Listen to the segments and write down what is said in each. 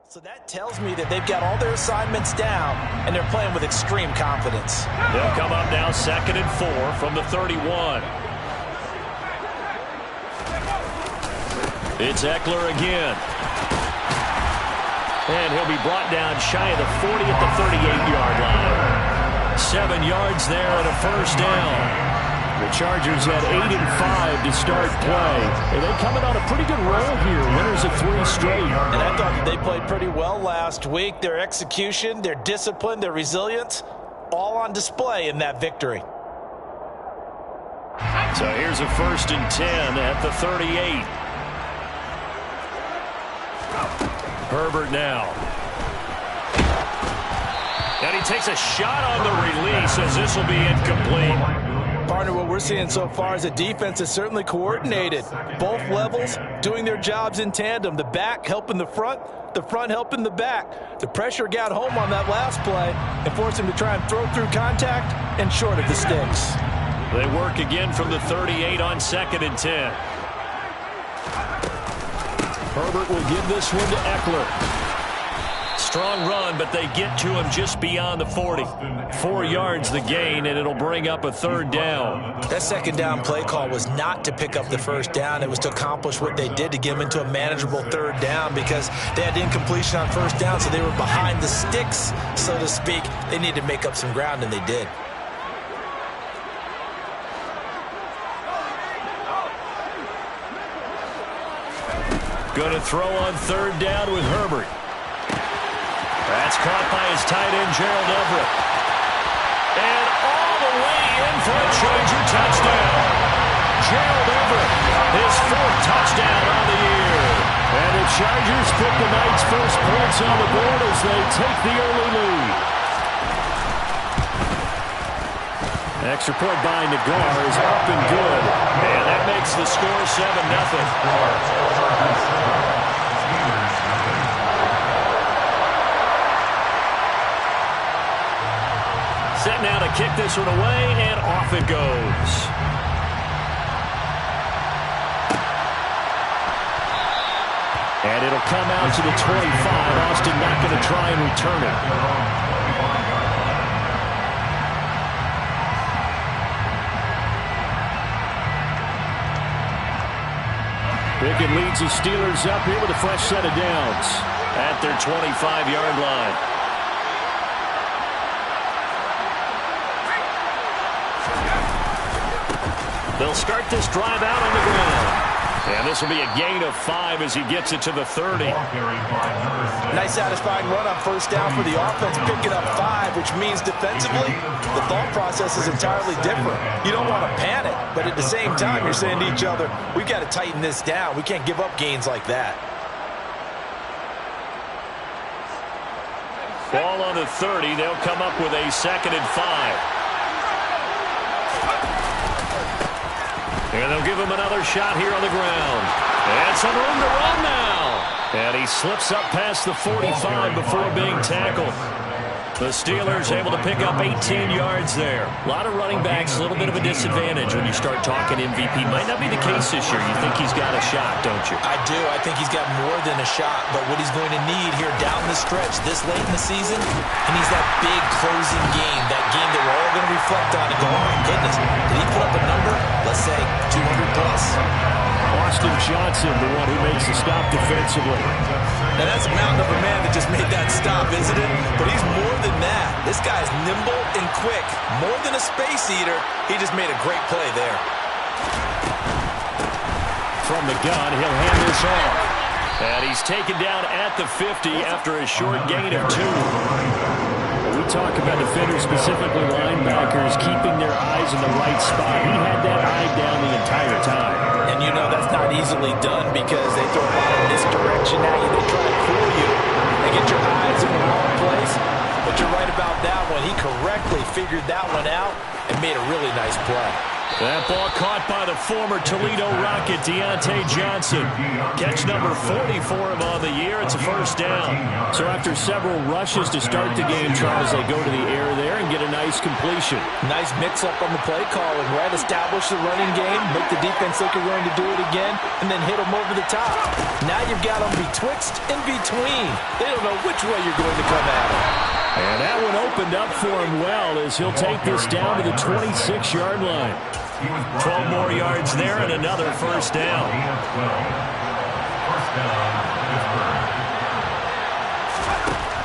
So that tells me that they've got all their assignments down, and they're playing with extreme confidence. They'll come up now 2nd and 4 from the 31. It's Ekeler again. And he'll be brought down shy of the 40 at the 38-yard line. 7 yards there and a first down. The Chargers had 8 and 5 to start play. And they're coming on a pretty good roll here. Winners of 3 straight. And I thought that they played pretty well last week. Their execution, their discipline, their resilience, all on display in that victory. So here's a 1st and 10 at the 38. Herbert now. And he takes a shot on the release as this will be incomplete. Partner, what we're seeing so far is a defense is certainly coordinated. Both levels doing their jobs in tandem. The back helping the front helping the back. The pressure got home on that last play and forced him to try and throw through contact and short of the sticks. They work again from the 38 on 2nd and 10. Herbert will give this one to Ekeler. Strong run, but they get to him just beyond the 40. 4 yards the gain, and it'll bring up a 3rd down. That 2nd down play call was not to pick up the 1st down. It was to accomplish what they did to get them into a manageable 3rd down because they had incompletion on 1st down, so they were behind the sticks, so to speak. They needed to make up some ground, and they did. Going to throw on 3rd down with Herbert. That's caught by his tight end, Gerald Everett. And all the way in for a Charger touchdown. Gerald Everett, his 4th touchdown on the year. And the Chargers put the night's first points on the board as they take the early lead. Extra point by Nagar is up and good. And that makes the score 7-0. Set now to kick this one away, and off it goes. And it'll come out to the 25. Austin not going to try and return it. Pickett leads the Steelers up here with a fresh set of downs at their 25-yard line. They'll start this drive out on the ground. And this will be a gain of 5 as he gets it to the 30. Nice satisfying run on 1st down for the offense, picking up 5, which means defensively, the thought process is entirely different. You don't want to panic, but at the same time, you're saying to each other, we've got to tighten this down. We can't give up gains like that. Ball on the 30. They'll come up with a 2nd and 5. And they'll give him another shot here on the ground. And some room to run now. And he slips up past the 45 before being tackled. The Steelers able to pick up 18 yards there. A lot of running backs, a little bit of a disadvantage when you start talking MVP. Might not be the case this year. You think he's got a shot, don't you? I do. I think he's got more than a shot. But what he's going to need here down the stretch this late in the season, he needs that big closing game. That game that we're all going to reflect on and go, oh my goodness, did he put up a number? Let's say 200 plus. Austin Johnson, the one who makes the stop defensively. Now that's a mountain of a man that just made that stop, isn't it? But he's more than that. This guy's nimble and quick. More than a space eater, he just made a great play there. From the gun, he'll hand this off. And he's taken down at the 50 after a short gain of 2. We talk about defenders, specifically linebackers, keeping their eyes in the right spot. He had that eye down the entire time. And you know that's not easily done because they throw a lot of misdirection at you. They try to fool you. They get your eyes in the wrong place. But you're right about that one. He correctly figured that one out and made a really nice play. That ball caught by the former Toledo Rocket, Deontay Johnson. Catch number 40 for him on the year. It's a first down. So after several rushes to start the game, Charles, they go to the air there and get a nice completion. Nice mix-up on the play calling, right? Establish the running game, make the defense think you're going to do it again, and then hit them over the top. Now you've got them betwixt and between. They don't know which way you're going to come at them. And that one opened up for him well as he'll take this down to the 26-yard line. 12 more yards there and another first down.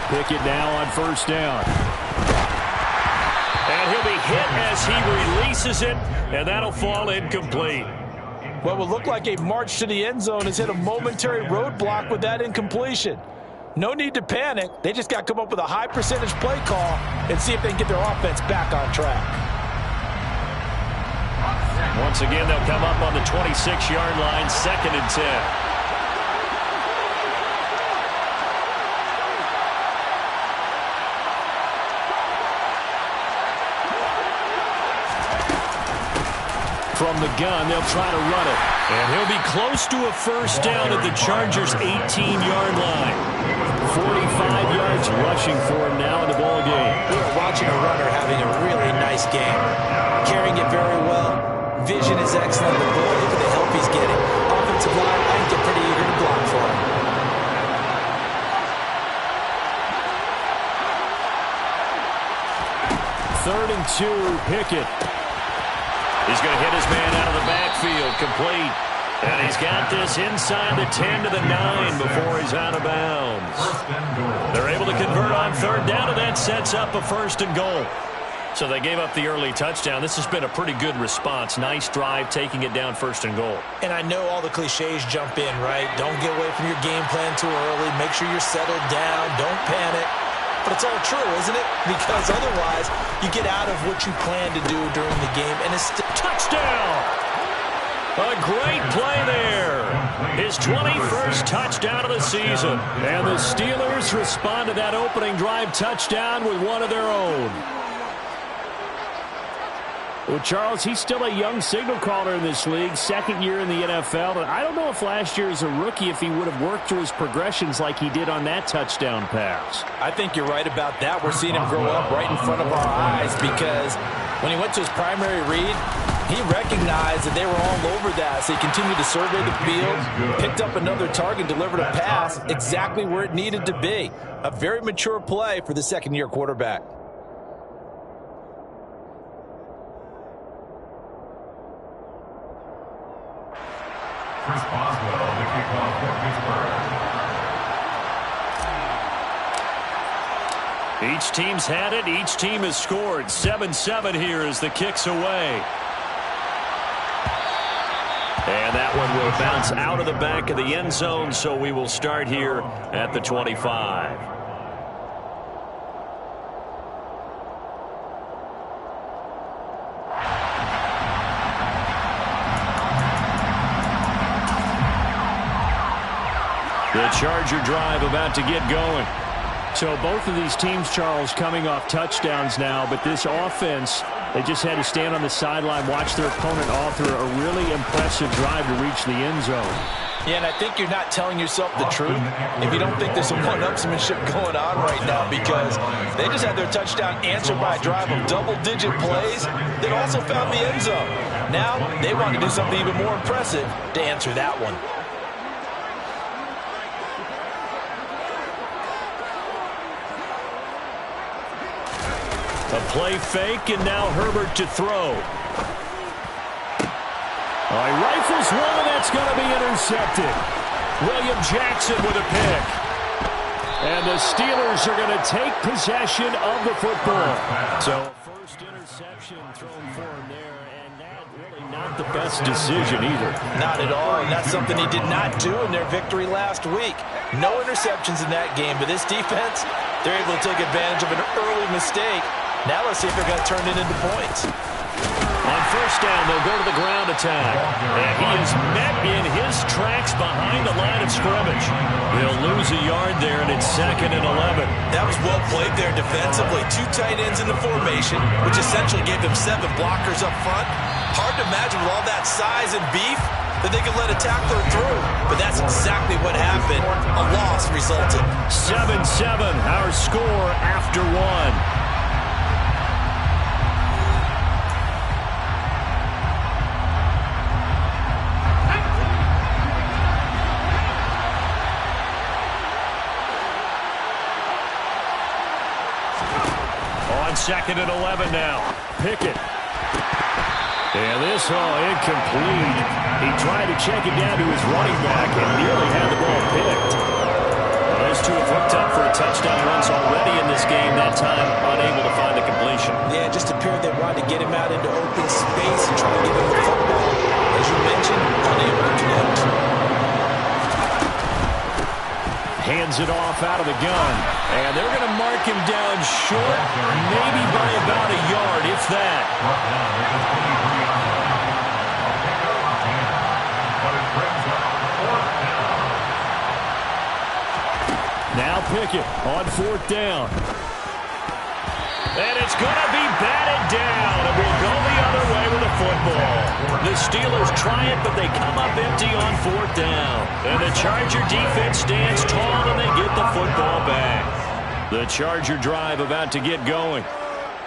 Pickett now on first down. And he'll be hit as he releases it, and that'll fall incomplete. What will look like a march to the end zone has hit a momentary roadblock with that incompletion. No need to panic. They just got to come up with a high percentage play call and see if they can get their offense back on track. Once again, they'll come up on the 26-yard line, 2nd and 10. From the gun, they'll try to run it. And he'll be close to a first down at the Chargers' 18-yard line. 45 yards rushing for him now in the ball game. We are watching a runner having a really nice game. Carrying it very well. Vision is excellent. The boy, look at the help he's getting. Offensive line, I can get pretty eager to block for him. Third and 2, Pickett. He's going to hit his man out of the backfield, complete. And he's got this inside the 10 to the 9 before he's out of bounds. They're able to convert on third down, and that sets up a first and goal. So they gave up the early touchdown. This has been a pretty good response. Nice drive, taking it down 1st and goal. And I know all the cliches jump in, right? Don't get away from your game plan too early. Make sure you're settled down. Don't panic. But it's all true, isn't it? Because otherwise, you get out of what you plan to do during the game, and it's still touchdown. A great play there. His 21st touchdown of the season. And the Steelers respond to that opening drive touchdown with one of their own. Well, Charles, he's still a young signal caller in this league, 2nd year in the NFL. And I don't know if last year as a rookie, if he would have worked through his progressions like he did on that touchdown pass. I think you're right about that. We're seeing him grow up right in front of our eyes because when he went to his primary read, he recognized that they were all over that. So he continued to survey the field, picked up another target, delivered a pass exactly where it needed to be. A very mature play for the 2nd-year quarterback. Chris Boswell, the kickoff for Pittsburgh. Each team's had it. Each team has scored. 7-7 here as the kick's away. And that one will bounce out of the back of the end zone, so we will start here at the 25. The Charger drive about to get going. So both of these teams, Charles, coming off touchdowns now, but this offense, they just had to stand on the sideline, watch their opponent author a really impressive drive to reach the end zone. Yeah, and I think you're not telling yourself the truth if you don't think there's some one-upsmanship going on right now, because they just had their touchdown answered by a drive of double-digit plays that also found the end zone. Now they want to do something even more impressive to answer that one. A play fake, and now Herbert to throw. He rifles one, that's going to be intercepted. William Jackson with a pick. And the Steelers are going to take possession of the football. So first interception thrown for him there, and that really not the best decision either. Not at all, and that's something he did not do in their victory last week. No interceptions in that game, but this defense, they're able to take advantage of an early mistake. Now let's see if they're going to turn it into points. On 1st first down. They'll go to the ground attack. And he is met in his tracks behind the line of scrimmage. They'll lose a yard there, and it's 2nd and 11. That was well played there defensively. 2 tight ends in the formation, which essentially gave them 7 blockers up front. Hard to imagine with all that size and beef that they could let a tackler through. But that's exactly what happened. A loss resulted. 7-7, our score after 1. On 2nd and 11 now. Pickett. And this incomplete. He tried to check it down to his running back and nearly had the ball picked. Well, those two have hooked up for a touchdown runs already in this game. That time unable to find the completion. Yeah, it just appeared they wanted to get him out into open space and try to give him the football. As you mentioned, unable to connect. Hands it off out of the gun. And they're going to mark him down short, maybe by about a yard, if that. Now Pickett on 4th down. And it's going to be batted down. And we'll go the other way with the football. The Steelers try it, but they come up empty on 4th down. And the Charger defense stands tall, and they get the football back. The Charger drive about to get going.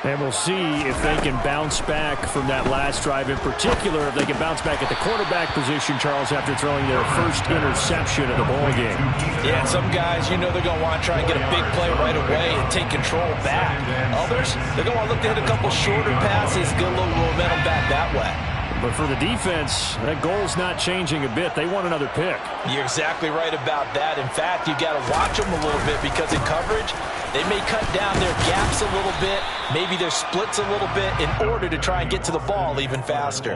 And we'll see if they can bounce back from that last drive. In particular, if they can bounce back at the quarterback position, Charles, after throwing their first interception of the ball game. Yeah, some guys, they're going to want to try and get a big play right away and take control back. Others, they're going to want to look to hit a couple shorter passes, get a little momentum back that way. But for the defense, that goal's not changing a bit. They want another pick. You're exactly right about that. In fact, you got to watch them a little bit because in coverage, they may cut down their gaps a little bit, maybe their splits a little bit in order to try and get to the ball even faster.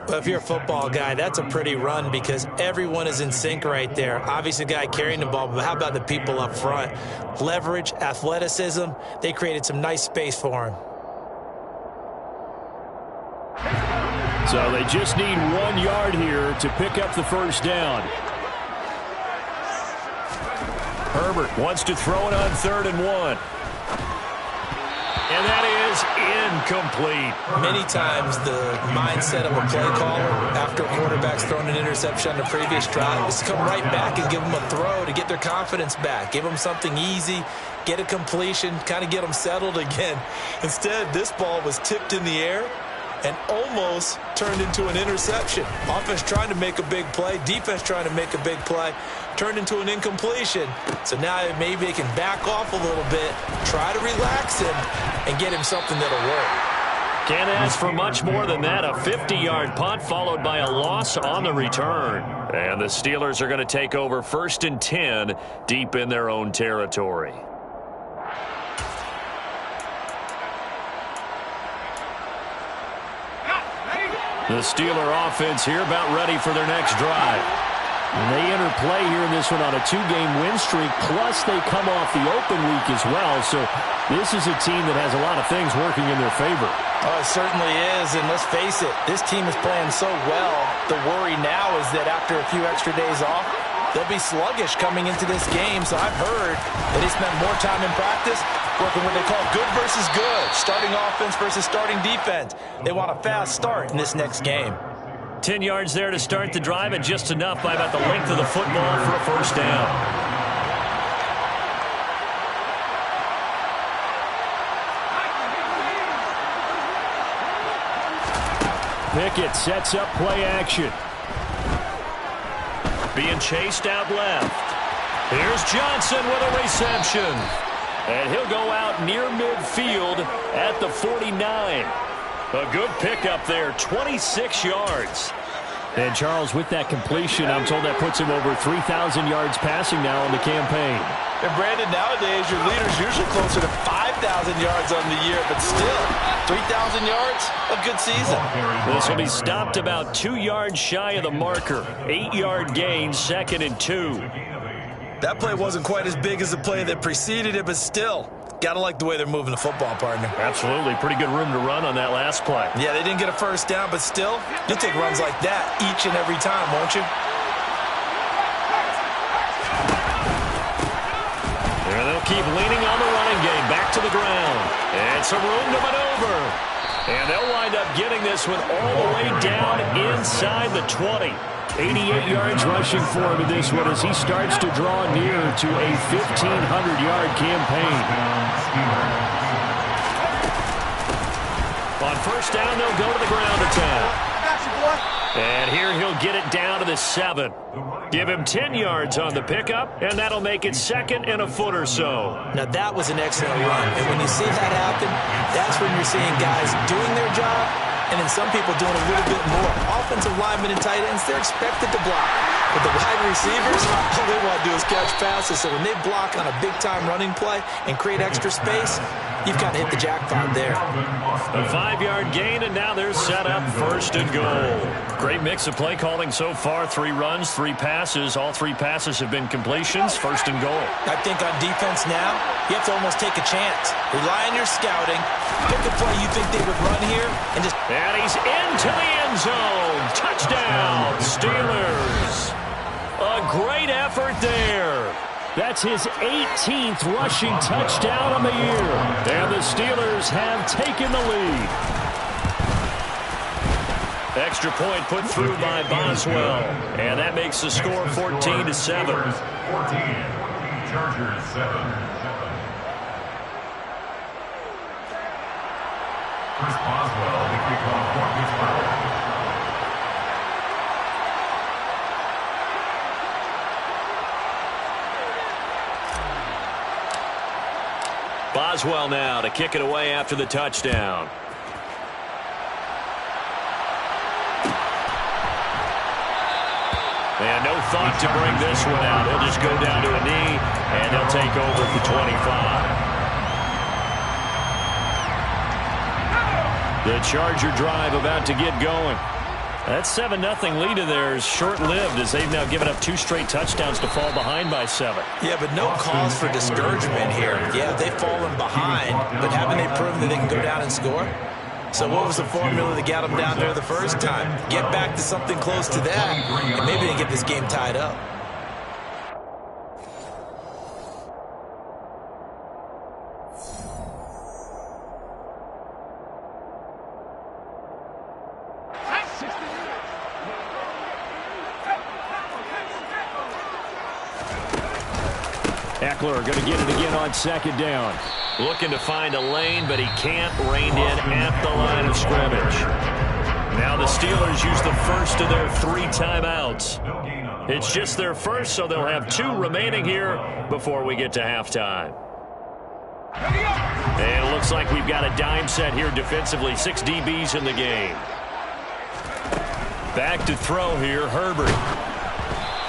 Well, if you're a football guy, that's a pretty run because everyone is in sync right there. Obviously, the guy carrying the ball, but how about the people up front? Leverage, athleticism, they created some nice space for him. So they just need 1 yard here to pick up the first down. Herbert wants to throw it on 3rd and 1. And that is incomplete. Many times the mindset of a play caller after a quarterback's thrown an interception on the previous drive is to come right back and give them a throw to get their confidence back. Give them something easy, get a completion, kind of get them settled again. Instead, this ball was tipped in the air and almost turned into an interception. Offense trying to make a big play, defense trying to make a big play, turned into an incompletion. So now maybe they can back off a little bit, try to relax him, and get him something that'll work. Can't ask for much more than that. A 50-yard punt followed by a loss on the return. And the Steelers are going to take over 1st and 10 deep in their own territory. The Steeler offense here about ready for their next drive. And they enter play here in this one on a 2-game win streak, plus they come off the open week as well. So this is a team that has a lot of things working in their favor. Oh, it certainly is, and let's face it, this team is playing so well. The worry now is that after a few extra days off, they'll be sluggish coming into this game. So I've heard that they spent more time in practice working what they call good versus good, starting offense versus starting defense. They want a fast start in this next game. 10 yards there to start the drive, and just enough by about the length of the football for a first down. Pickett sets up play action. Being chased out left. Here's Johnson with a reception. And he'll go out near midfield at the 49. A good pickup there, 26 yards. And Charles, with that completion, I'm told that puts him over 3,000 yards passing now on the campaign. And Brandon, nowadays your leader's usually closer to 5,000 yards on the year, but still, 3,000 yards, a good season. This will be stopped about 2 yards shy of the marker. 8-yard gain, 2nd and 2. That play wasn't quite as big as the play that preceded it, but still, Gotta like the way they're moving the football, partner. Absolutely. Pretty good room to run on that last play. Yeah, they didn't get a first down, but still, you'll take runs like that each and every time, won't you? There they'll keep leaning on the running game. Back to the ground. And some room to maneuver. And they'll wind up getting this one all the way down inside the 20. 88 yards rushing for him in this one as he starts to draw near to a 1,500-yard campaign. On first down, they'll go to the ground attack. And here he'll get it down to the 7. Give him 10 yards on the pickup, and that'll make it second and a foot or so. Now, that was an excellent run. And when you see that happen, that's when you're seeing guys doing their job, and then some people doing a little bit more. Offensive linemen and tight ends, they're expected to block. But the wide receivers, all they want to do is catch passes. So when they block on a big-time running play and create extra space, you've got to hit the jackpot there. A 5-yard gain, and now they're set up first and goal. Great mix of play calling so far. 3 runs, 3 passes. All 3 passes have been completions. First and goal. I think on defense now, you have to almost take a chance. Rely on your scouting. Pick a play you think they would run here, and just... And he's into the end zone. Touchdown, Steelers. A great effort there. That's his 18th rushing touchdown on the year. And the Steelers have taken the lead. Extra point put through by Boswell. And that makes the score 14-7. 14, Chargers 7. Chris Boswell, the kickoff for Pittsburgh. Boswell now to kick it away after the touchdown. And no thought to bring this one out. He'll just go down to a knee, and they'll take over at the 25. The Charger drive about to get going. That 7-0 lead of theirs short-lived as they've now given up 2 straight touchdowns to fall behind by 7. Yeah, but no cause for discouragement here. Yeah, they've fallen behind, but haven't they proven that they can go down and score? So what was the formula that got them down there the first time? Get back to something close to that, and maybe they get this game tied up. Eckler going to get it again on second down. Looking to find a lane, but he can't. Reined in at the line of scrimmage. Now the Steelers use the first of their 3 timeouts. It's just their first, so they'll have 2 remaining here before we get to halftime. And it looks like we've got a dime set here defensively. 6 DBs in the game. Back to throw here, Herbert.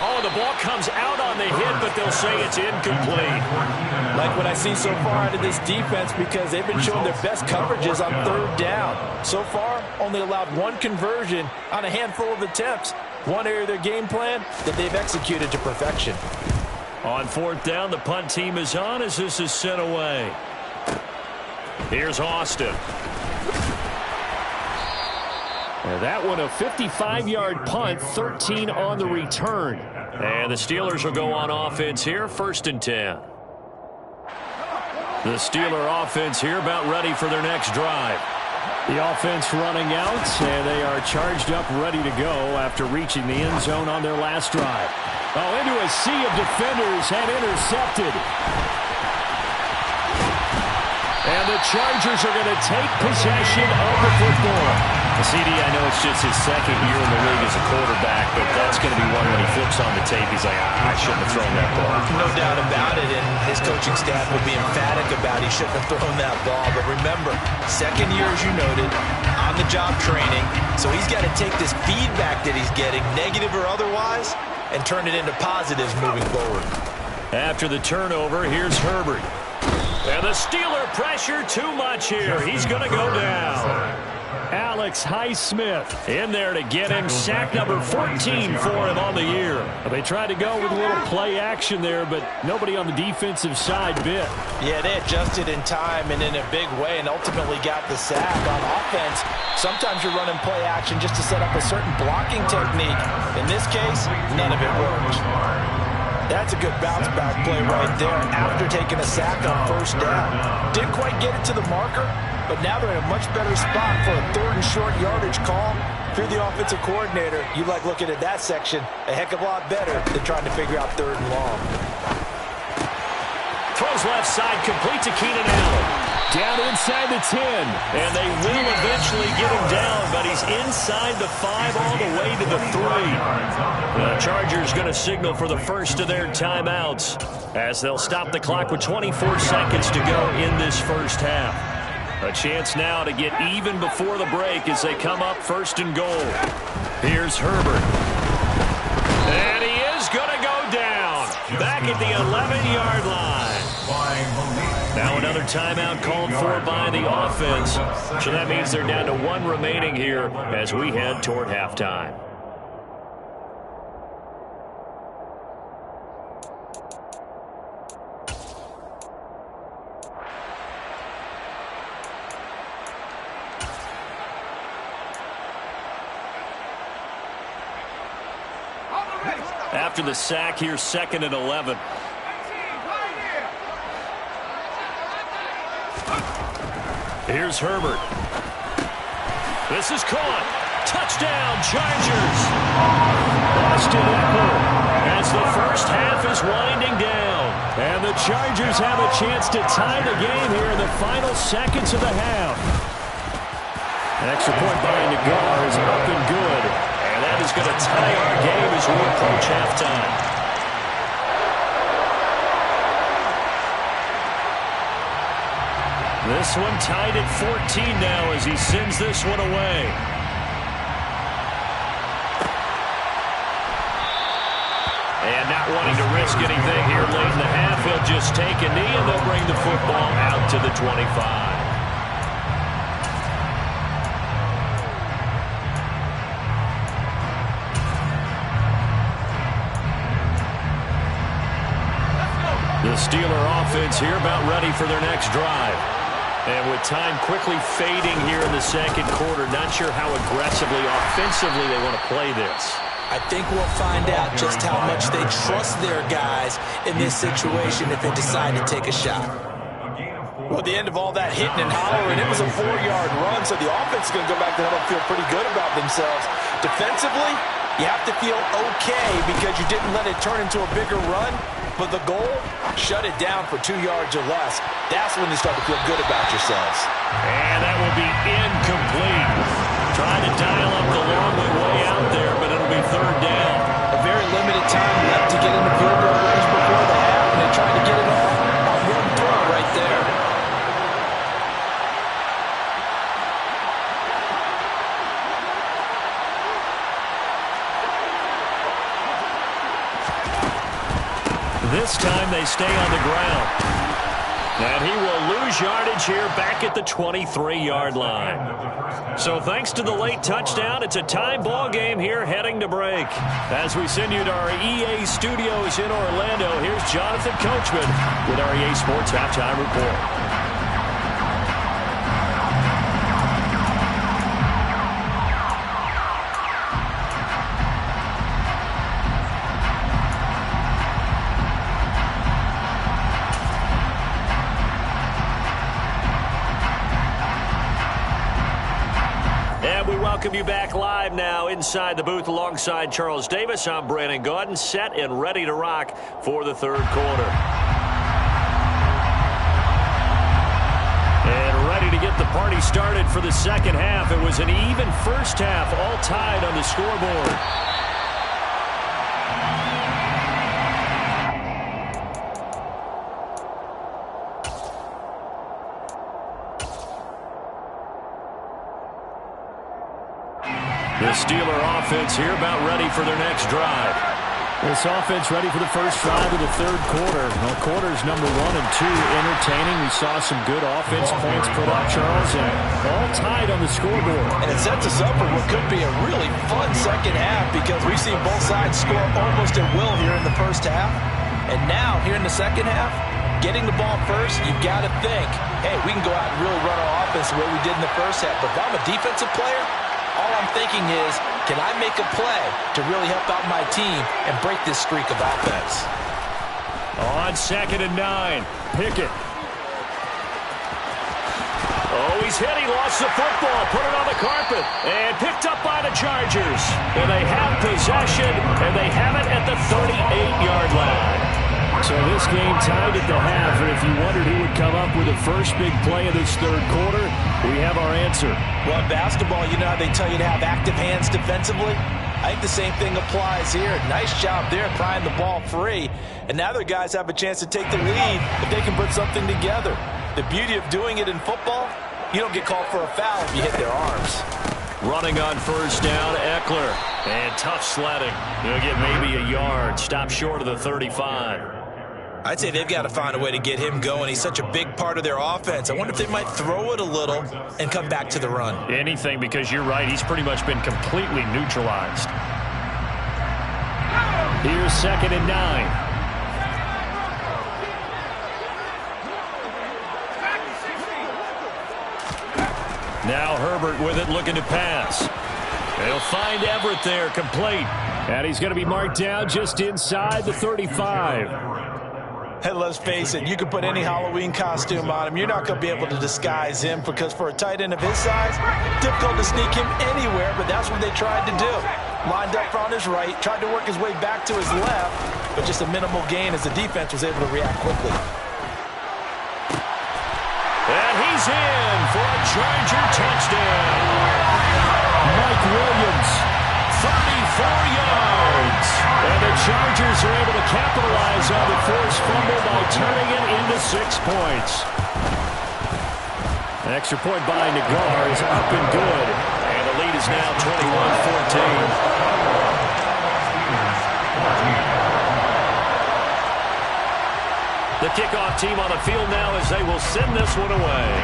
Oh, the ball comes out on the hit, but they'll say it's incomplete. Like what I see so far out of this defense, because they've been showing their best coverages on 3rd down. So far, only allowed 1 conversion on a handful of attempts. One area of their game plan that they've executed to perfection. On 4th down, the punt team is on as this is sent away. Here's Austin. And that one a 55-yard punt, 13 on the return. And the Steelers will go on offense here, 1st and 10. The Steeler offense here about ready for their next drive. The offense running out, and they are charged up, ready to go after reaching the end zone on their last drive. Oh, into a sea of defenders and intercepted. And the Chargers are going to take possession of the football. CD, I know it's just his 2nd year in the league as a quarterback, but that's going to be one when he flips on the tape. He's like, I shouldn't have thrown that ball. No doubt about it, and his coaching staff will be emphatic about he shouldn't have thrown that ball. But remember, 2nd year, as you noted, on-the-job training. So he's got to take this feedback that he's getting, negative or otherwise, and turn it into positives moving forward. After the turnover, here's Herbert. And the Steeler pressure too much here. He's going to go down. Alex Highsmith in there to get him. Sack number 14 for him on the year. They tried to go with a little play action there, but nobody on the defensive side bit. Yeah, they adjusted in time and in a big way and ultimately got the sack. On offense, sometimes you're running play action just to set up a certain blocking technique. In this case, none of it worked. That's a good bounce back play right there after taking a sack on first down. Didn't quite get it to the marker, but now they're in a much better spot for a 3rd and short yardage call. If you're the offensive coordinator, you like looking at that section a heck of a lot better than trying to figure out 3rd and long. Throws left side, complete to Keenan Allen. Down inside the 10, and they will eventually get him down, but he's inside the 5 all the way to the 3. The Chargers going to signal for the first of their timeouts as they'll stop the clock with 24 seconds to go in this first half. A chance now to get even before the break as they come up 1st and goal. Here's Herbert. And he is going to go down back at the 11-yard line. Now another timeout called for by the offense. So that means they're down to 1 remaining here as we head toward halftime. After the sack, here's 2nd and 11. Here's Herbert. This is caught. Touchdown, Chargers. Austin Eckler as the first half is winding down. And the Chargers have a chance to tie the game here in the final seconds of the half. An extra point by Nagar is up and good. And that is going to tie our game as we approach halftime. This one tied at 14 now as he sends this one away. And not wanting to risk anything here late in the half, he'll just take a knee and they'll bring the football out to the 25. The Steeler offense here about ready for their next drive. And with time quickly fading here in the second quarter, not sure how aggressively, offensively they want to play this. I think we'll find out just how much they trust their guys in this situation if they decide to take a shot. Well, at the end of all that hitting and hollering, it was a 4-yard run, so the offense is going to go back to huddle and feel pretty good about themselves. Defensively, you have to feel okay because you didn't let it turn into a bigger run. But the goal, shut it down for 2 yards or less. That's when you start to feel good about yourselves. And that will be incomplete. Trying to dial up the long way out there, but it'll be 3rd down. A very limited time left to get in the field goal range before the half, and they're trying to get it all on one throw right there. This time they stay on the ground. And he will lose yardage here back at the 23-yard line. So thanks to the late touchdown, it's a tie ball game here heading to break. As we send you to our EA studios in Orlando, here's Jonathan Coachman with our EA Sports Halftime Report. Welcome you back live now inside the booth alongside Charles Davis. I'm Brandon Gaudin, set and ready to rock for the 3rd quarter. And ready to get the party started for the 2nd half. It was an even first half, all tied on the scoreboard. The Steeler offense here about ready for their next drive. This offense ready for the first drive of the third quarter. Well, quarters number 1 and 2 entertaining. We saw some good offense points put up, Charles, and all tied on the scoreboard. And it sets us up for what could be a really fun second half because we've seen both sides score almost at will here in the first half. And now, here in the second half, getting the ball first, you've got to think, hey, we can go out and really run our offense the way we did in the first half. But if I'm a defensive player, all I'm thinking is, can I make a play to really help out my team and break this streak of offense? On 2nd and 9, Pickett. Oh, he's hit. He lost the football. Put it on the carpet. And picked up by the Chargers. And they have possession, and they have it at the 38-yard line. So this game tied at the half, and if you wondered who would come up with the first big play of this third quarter, we have our answer. Well, in basketball, you know how they tell you to have active hands defensively? I think the same thing applies here. Nice job there prying the ball free. And now their guys have a chance to take the lead if they can put something together. The beauty of doing it in football, you don't get called for a foul if you hit their arms. Running on first down, Eckler. And tough sledding. He'll get maybe a yard. Stop short of the 35. I'd say they've got to find a way to get him going. He's such a big part of their offense. I wonder if they might throw it a little and come back to the run. Anything, because you're right. He's pretty much been completely neutralized. Here's 2nd and 9. Now Herbert with it, looking to pass. They'll find Everett there, complete. And he's going to be marked down just inside the 35. Hey, let's face it, you can put any Halloween costume on him. You're not going to be able to disguise him because for a tight end of his size, difficult to sneak him anywhere, but that's what they tried to do. Lined up on his right, tried to work his way back to his left, but just a minimal gain as the defense was able to react quickly. And he's in for a Charger touchdown. Mike Williams, 34 yards. And the Chargers are able to capitalize on the forced fumble by turning it into 6 points. An extra point by Nagar is up and good. And the lead is now 21-14. The kickoff team on the field now as they will send this one away.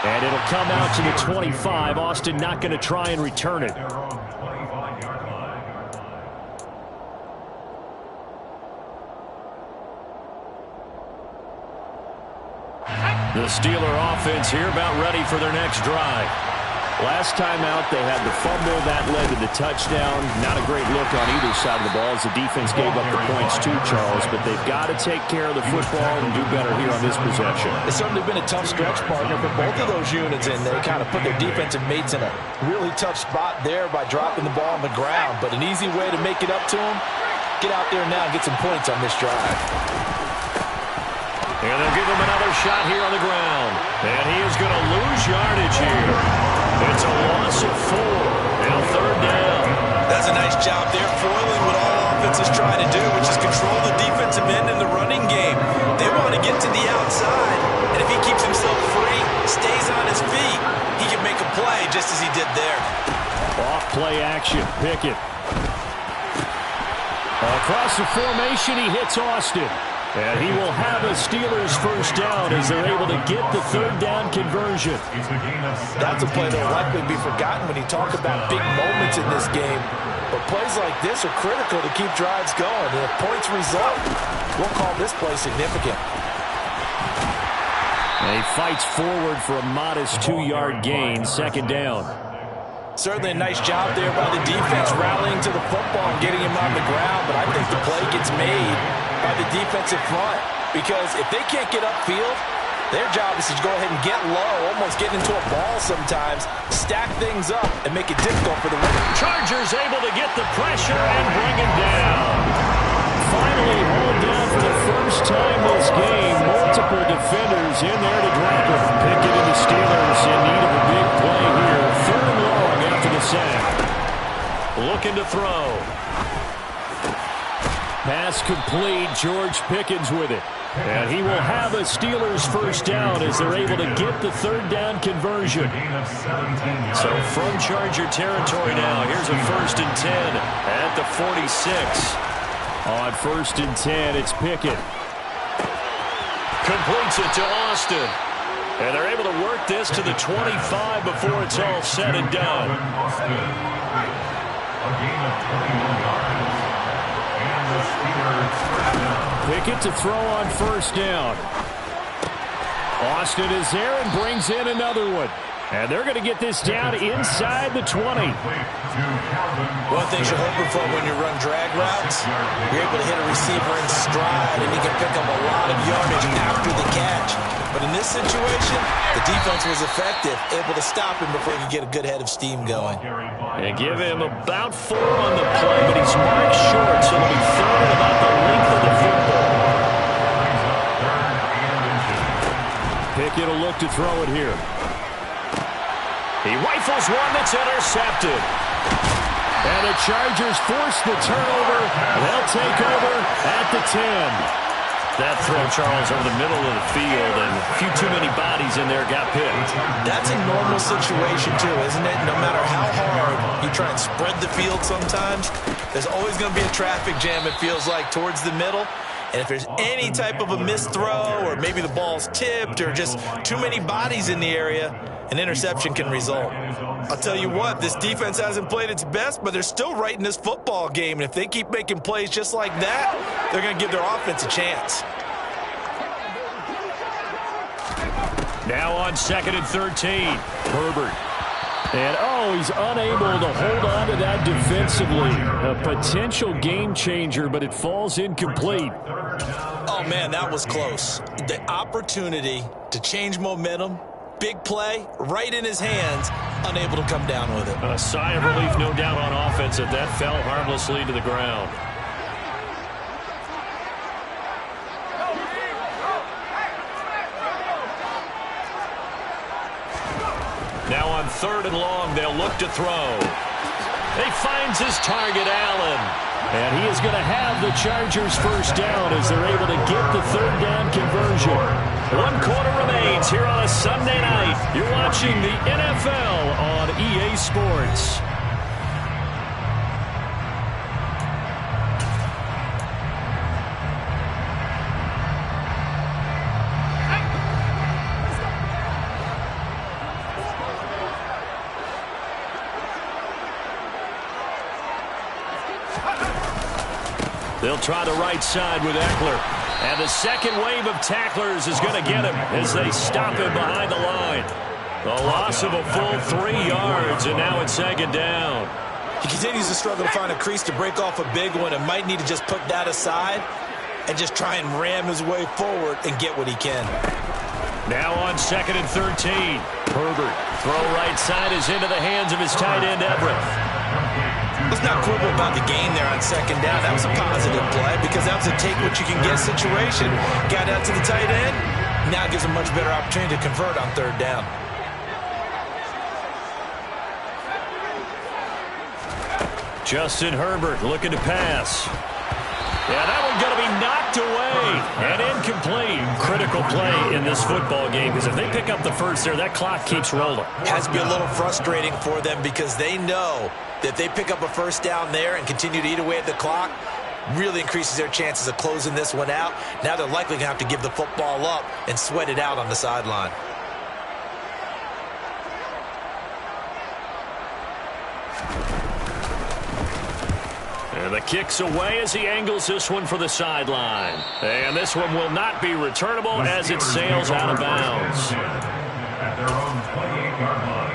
And it'll come out to the 25. Austin not going to try and return it. The Steeler offense here about ready for their next drive. Last time out, they had the fumble. That led to the touchdown. Not a great look on either side of the ball as the defense gave up the points too, Charles. But they've got to take care of the football and do better here on this possession. It's certainly been a tough stretch, partner, for both of those units, and they kind of put their defensive mates in a really tough spot there by dropping the ball on the ground. But an easy way to make it up to them, get out there now and get some points on this drive. And they'll give him another shot here on the ground. And he is going to lose yardage here. It's a loss of 4. Now 3rd down. That's a nice job there, foiling what all offenses try to do, which is control the defensive end in the running game. They want to get to the outside, and if he keeps himself free, stays on his feet, he can make a play just as he did there. Off play action, Pickett. Across the formation, he hits Austin. And he will have a Steelers first down as they're able to get the 3rd down conversion. That's a play that will likely be forgotten when you talk about big moments in this game. But plays like this are critical to keep drives going. And if points result, we'll call this play significant. And he fights forward for a modest 2-yard gain, 2nd down. Certainly a nice job there by the defense rallying to the football and getting him on the ground. But I think the play gets made by the defensive front, because if they can't get upfield, their job is to go ahead and get low, almost get into a ball sometimes, stack things up, and make it difficult for the winner. Chargers able to get the pressure and bring him down. Finally hauled down for the first time this game. Multiple defenders in there to drop him. Pickett and the Steelers in need of a big play here. 3rd and long after the sack. Looking to throw. Pass complete. George Pickens with it. And he will have a Steelers first down as they're able to get the third down conversion. So from Charger territory now, here's a 1st and 10 at the 46. On 1st and 10, it's Pickett. Completes it to Austin. And they're able to work this to the 25 before it's all said and done. A gain of 21 yards. And the Steelers first down. Pickett to throw on 1st down. Austin is there and brings in another one. And they're going to get this down inside the 20. One thing you're hoping for when you run drag routes, you're able to hit a receiver in stride, and he can pick up a lot of yardage after the catch. But in this situation, the defense was effective, able to stop him before he could get a good head of steam going. And give him about 4 on the play, but he's marked short, so it'll be 3rd about the length of the football. Pickett will look to throw it here. He rifles one that's intercepted. And the Chargers force the turnover. They'll take over at the 10. That throw, Charles, over the middle of the field, and a few too many bodies in there got picked. That's a normal situation, too, isn't it? No matter how hard you try and spread the field sometimes, there's always going to be a traffic jam, it feels like, towards the middle. And if there's any type of a missed throw, or maybe the ball's tipped, or just too many bodies in the area, an interception can result. I'll tell you what, this defense hasn't played its best, but they're still right in this football game. And if they keep making plays just like that, they're going to give their offense a chance. Now on 2nd and 13. Herbert. And, he's unable to hold on to that defensively. A potential game changer, but it falls incomplete. Oh, man, that was close. The opportunity to change momentum, big play, right in his hands, unable to come down with it. A sigh of relief, no doubt, on offense that fell harmlessly to the ground. Now on 3rd and long, they'll look to throw. He finds his target, Allen. And he is going to have the Chargers first down as they're able to get the third down conversion. 1 quarter remains here on a Sunday night. You're watching the NFL on EA Sports. They'll try the right side with Eckler. And the second wave of tacklers is going to get him as they stop him behind the line. The loss of a full 3 yards, and now it's 2nd down. He continues to struggle to find a crease to break off a big one and might need to just put that aside and just try and ram his way forward and get what he can. Now on 2nd and 13. Herbert. Throw right side is into the hands of his tight end, Everett. Let's not quibble about the gain there on 2nd down. That was a positive play because that was a take-what-you-can-get situation. Got out to the tight end. Now gives him a much better opportunity to convert on 3rd down. Justin Herbert looking to pass. Yeah, that one's going to be knocked away and incomplete. Critical play in this football game because if they pick up the first there, that clock keeps rolling. Has to be a little frustrating for them because they know that they pick up a first down there and continue to eat away at the clock, really increases their chances of closing this one out. Now they're likely going to have to give the football up and sweat it out on the sideline. And the kick's away as he angles this one for the sideline. And this one will not be returnable as it sails out of bounds. At their own 28-yard line.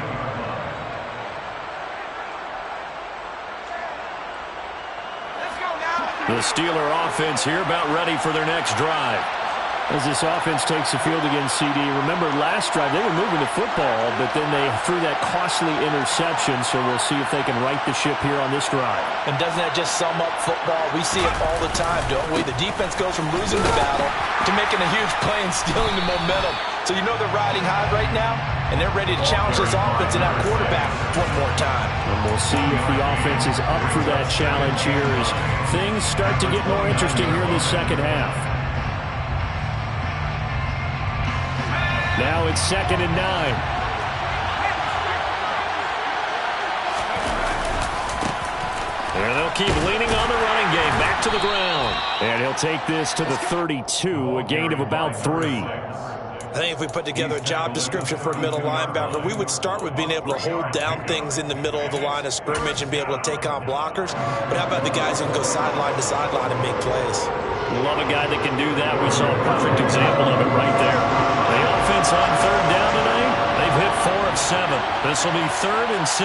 The Steeler offense here about ready for their next drive. As this offense takes the field against CD, remember last drive they were moving the football, but then they threw that costly interception, so we'll see if they can right the ship here on this drive. And doesn't that just sum up football? We see it all the time, don't we? The defense goes from losing the battle to making a huge play and stealing the momentum. So you know they're riding high right now, and they're ready to challenge this offense and that quarterback one more time. And we'll see if the offense is up for that challenge here as things start to get more interesting here in the second half. Now it's 2nd and 9. And they'll keep leaning on the running game. Back to the ground. And he'll take this to the 32, a gain of about 3. I think if we put together a job description for a middle linebacker, we would start with being able to hold down things in the middle of the line of scrimmage and be able to take on blockers. But how about the guys who can go sideline to sideline and make plays? Love a guy that can do that. We saw a perfect example of it right there. The offense on 3rd down tonight, they've hit 4 of 7. This will be 3rd and 6.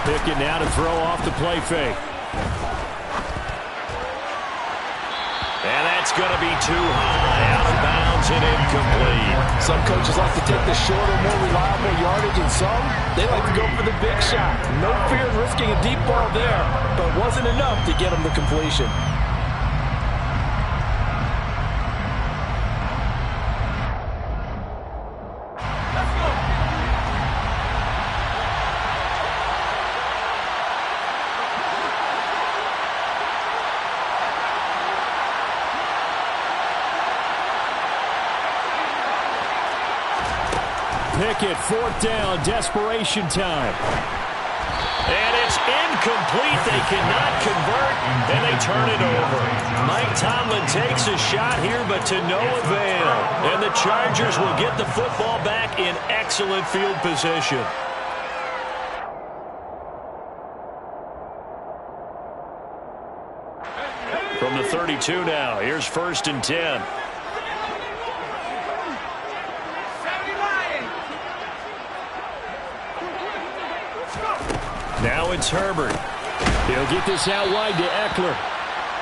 Pickett now to throw off the play fake. And that's going to be too high, out of bounds and incomplete. Some coaches like to take the shorter, more reliable yardage, and some, they like to go for the big shot. No fear in risking a deep ball there, but wasn't enough to get them the completion. Pickett, 4th down, desperation time. And it's incomplete. They cannot convert, and they turn it over. Mike Tomlin takes a shot here, but to no avail. And the Chargers will get the football back in excellent field position. From the 32 now, here's 1st and 10. Now it's Herbert. He'll get this out wide to Eckler.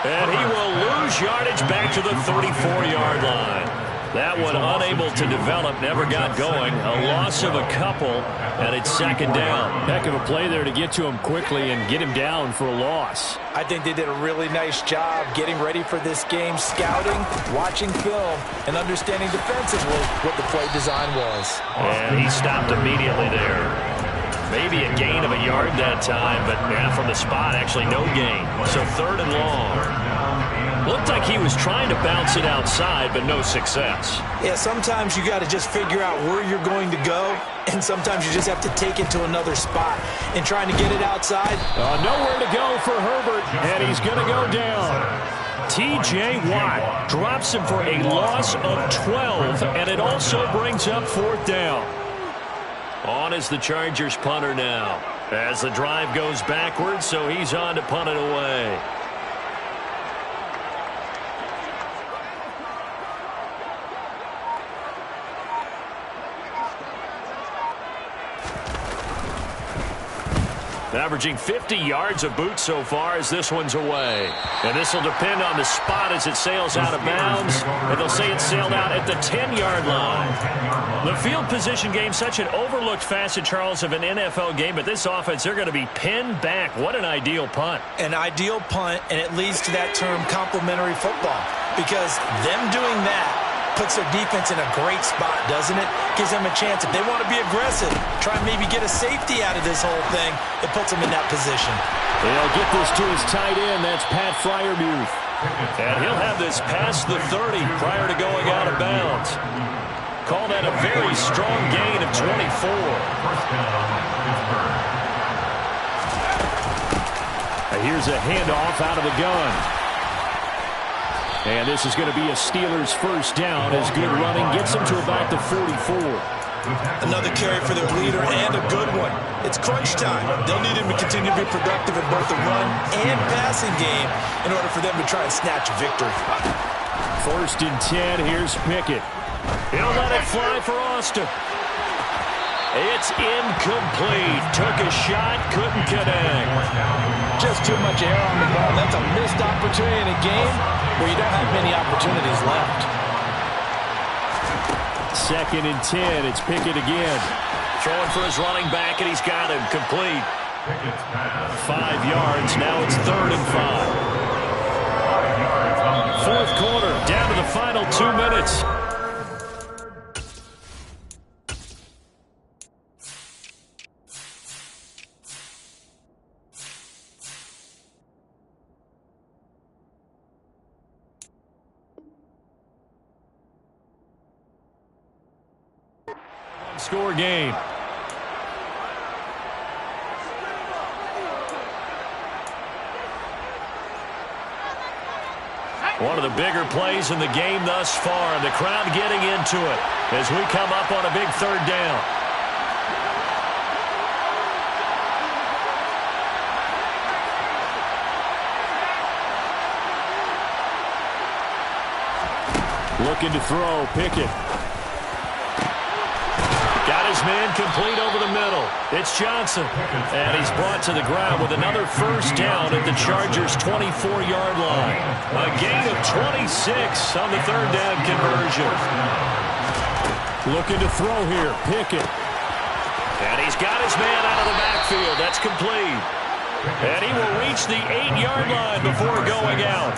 And he will lose yardage back to the 34-yard line. That one unable to develop, never got going. A loss of a couple, and it's 2nd down. Heck of a play there to get to him quickly and get him down for a loss. I think they did a really nice job getting ready for this game, scouting, watching film, and understanding defensively what the play design was. And he stopped immediately there. Maybe a gain of a yard that time, but from the spot, actually no gain. So 3rd and long. Looked like he was trying to bounce it outside, but no success. Yeah, sometimes you got to just figure out where you're going to go, and sometimes you just have to take it to another spot. And trying to get it outside. Nowhere to go for Herbert, and he's going to go down. T.J. Watt drops him for a loss of 12, and it also brings up 4th down. On is the Chargers punter now. As the drive goes backwards, so he's on to punt it away. Averaging 50 yards of boot so far as this one's away. And this will depend on the spot as it sails out of bounds. And they'll say it sailed out at the 10-yard line. The field position game, such an overlooked facet, Charles, of an NFL game. But this offense, they're going to be pinned back. What an ideal punt. An ideal punt, and it leads to that term complementary football. Because them doing that puts their defense in a great spot, doesn't it? Gives them a chance. If they want to be aggressive, try and maybe get a safety out of this whole thing, it puts them in that position. They'll get this to his tight end. That's Pat Freiermuth. And he'll have this past the 30 prior to going out of bounds. Call that a very strong gain of 24. Here's a handoff out of the gun. And this is going to be a Steelers 1st down as good running gets them to about the 44. Another carry for their leader and a good one. It's crunch time. They'll need him to continue to be productive in both the run and passing game in order for them to try and snatch a victory. 1st and 10. Here's Pickett. He'll let it fly for Austin. It's incomplete. Took a shot, couldn't connect. Just too much air on the ball. That's a missed opportunity in a game where you don't have many opportunities left. 2nd and 10. It's Pickett again. Throwing for his running back, and he's got him complete. 5 yards. Now it's 3rd and 5. 4th quarter, down to the final 2 minutes. One-score game. One of the bigger plays in the game thus far. The crowd getting into it as we come up on a big third down. Looking to throw. Pickett. Got his man complete over the middle. It's Johnson. And he's brought to the ground with another first down at the Chargers' 24-yard line. A gain of 26 on the third down conversion. Looking to throw here. Pickett. And he's got his man out of the backfield. That's complete. And he will reach the 8-yard line before going out.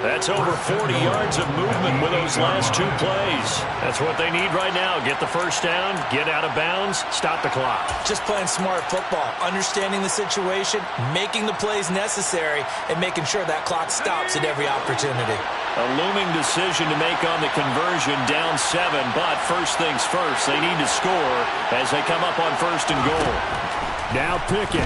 That's over 40 yards of movement with those last two plays. That's what they need right now. Get the first down, get out of bounds, stop the clock. Just playing smart football, understanding the situation, making the plays necessary, and making sure that clock stops at every opportunity. A looming decision to make on the conversion, down 7, but first things first, they need to score as they come up on first and goal. Now Pickett.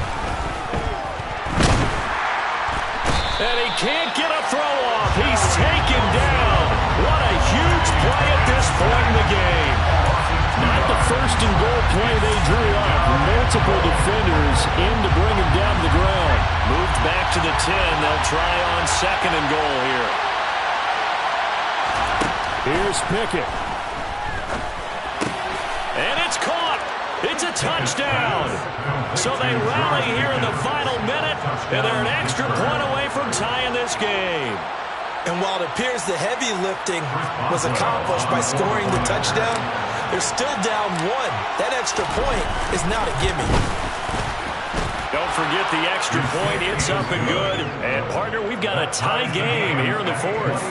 And he can't get a throw off. He's taken down. What a huge play at this point in the game. Not the first and goal play they drew up. Multiple defenders in to bring him down to the ground. Moved back to the 10. They'll try on second and goal here. Here's Pickett. And it's caught. It's a touchdown. So they rally here in the final minute, and they're an extra point away from tying this game. And while it appears the heavy lifting was accomplished by scoring the touchdown, they're still down 1. That extra point is not a gimme. Don't forget the extra point. It's up and good. And, partner, we've got a tie game here in the fourth.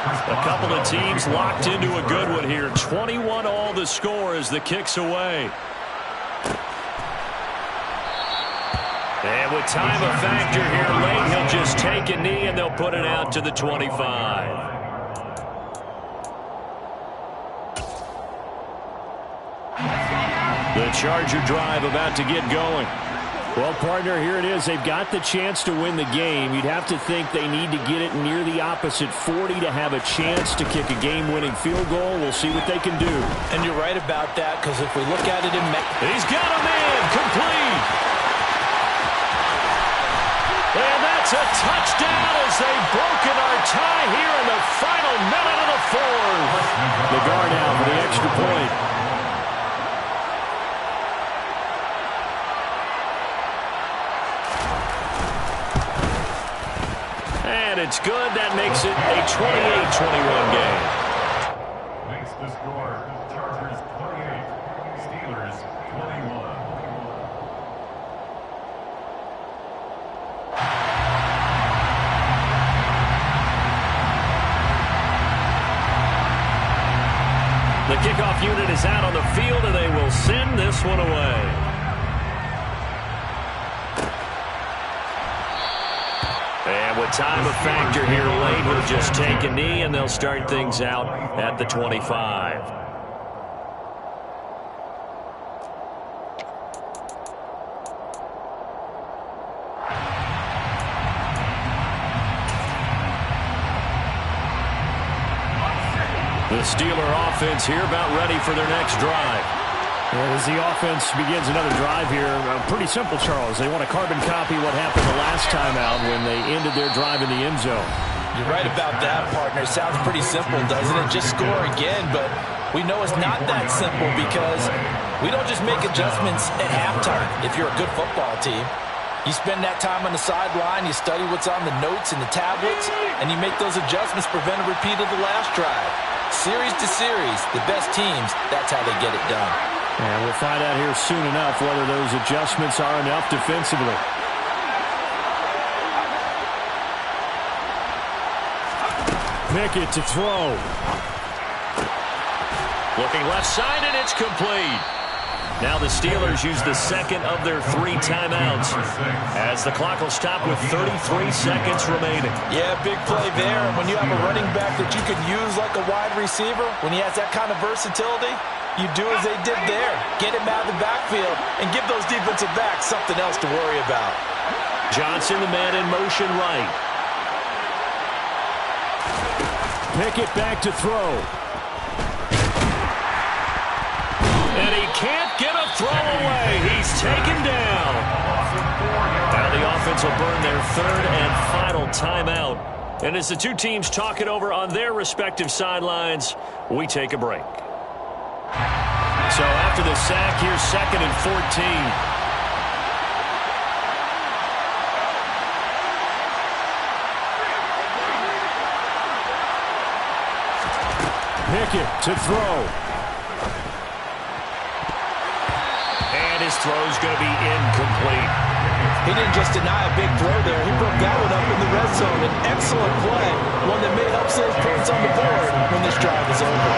A couple of teams locked into a good one here. 21 all the score as the kick's away. And with time a factor here late, he'll just take a knee and they'll put it out to the 25. The Charger drive about to get going. Well, partner, here it is. They've got the chance to win the game. You'd have to think they need to get it near the opposite 40 to have a chance to kick a game-winning field goal. We'll see what they can do. And you're right about that, because if we look at it in... He's got a man complete. And that's a touchdown as they've broken our tie here in the final minute of the fourth. The guard out for the extra point. And it's good. That makes it a 28-21 game. Makes the score Chargers 28, Steelers 21. The kickoff unit is out on the field, and they will send this one away. And with time a factor here late, he'll just take a knee, and they'll start things out at the 25. The Steeler offense here about ready for their next drive. As the offense begins another drive here, pretty simple, Charles. They want to carbon copy what happened the last time out when they ended their drive in the end zone. You're right about that, partner. Sounds pretty simple, doesn't it? Just score again, but we know it's not that simple because we don't just make adjustments at halftime if you're a good football team. You spend that time on the sideline, you study what's on the notes and the tablets, and you make those adjustments, prevent a repeat of the last drive. Series to series, the best teams, that's how they get it done. And we'll find out here soon enough whether those adjustments are enough defensively. Pickett to throw. Looking left side, and it's complete. Now the Steelers use the second of their 3 timeouts as the clock will stop with 33 seconds remaining. Yeah, big play there. When you have a running back that you could use like a wide receiver, when he has that kind of versatility, you do as they did there. Get him out of the backfield and give those defensive backs something else to worry about. Johnson, the man in motion right. Pickett back to throw. And he can't get a throw away. He's taken down. Now the offense will burn their 3rd and final timeout. And as the two teams talk it over on their respective sidelines, we take a break. So after the sack, here's 2nd and 14. Pickett to throw. And his throw's going to be incomplete. He didn't just deny a big throw there. He broke that one up in the red zone. An excellent play. One that may help save points on the board when this drive is over.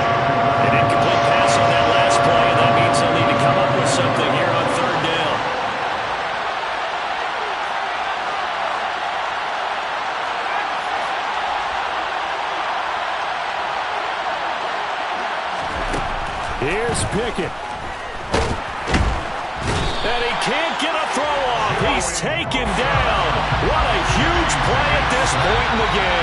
An incomplete pass on that last play, and that means they'll need to come up with something here on 3rd down. Here's Pickett. And he can't get a throw off. He's taken down. What a huge play at this point in the game.